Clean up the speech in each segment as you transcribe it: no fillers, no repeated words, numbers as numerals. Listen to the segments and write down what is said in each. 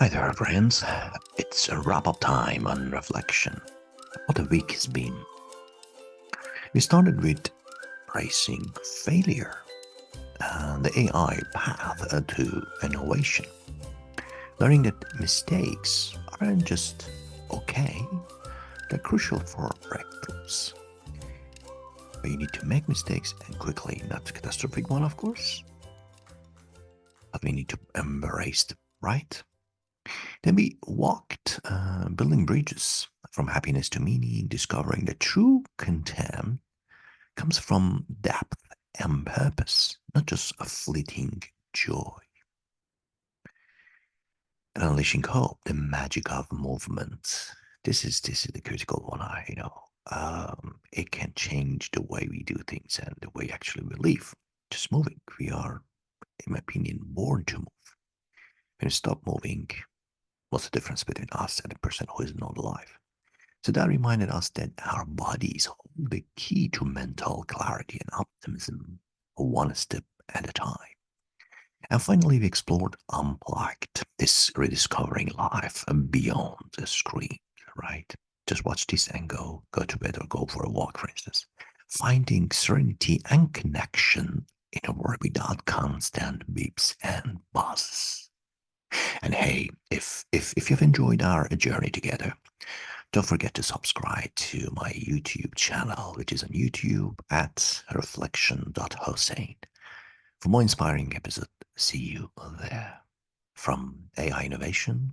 Hi there, friends. It's a wrap-up time on reflection. What a week has been. We started with praising failure and the AI path to innovation, learning that mistakes aren't just okay, they're crucial for breakthroughs. But you need to make mistakes and quickly, not catastrophic one, of course, but we need to embrace them, right? Then we walked, building bridges from happiness to meaning, discovering that true content comes from depth and purpose, not just a fleeting joy. And unleashing hope, the magic of movement. This is the critical one. It can change the way we do things and the way actually we live. Just moving. We are, in my opinion, born to move. When we stop moving, what's the difference between us and the person who is not alive? So that reminded us that our bodies hold the key to mental clarity and optimism, one step at a time. And finally, we explored Unplugged, this rediscovering life beyond the screen, right? Just watch this and go to bed or go for a walk, for instance. Finding serenity and connection in a world without constant beeps and buzzes. And hey, if you've enjoyed our journey together, don't forget to subscribe to my YouTube channel, which is on YouTube at reflection.hossein. For more inspiring episodes, see you there. From AI innovation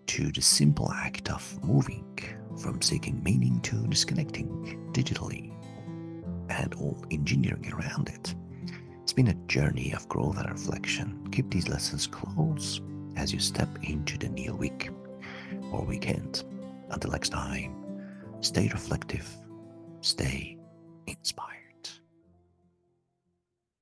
to the simple act of moving, from seeking meaning to disconnecting digitally, and all engineering around it. It's been a journey of growth and reflection. Keep these lessons close as you step into the new week or weekend. Until next time, stay reflective, stay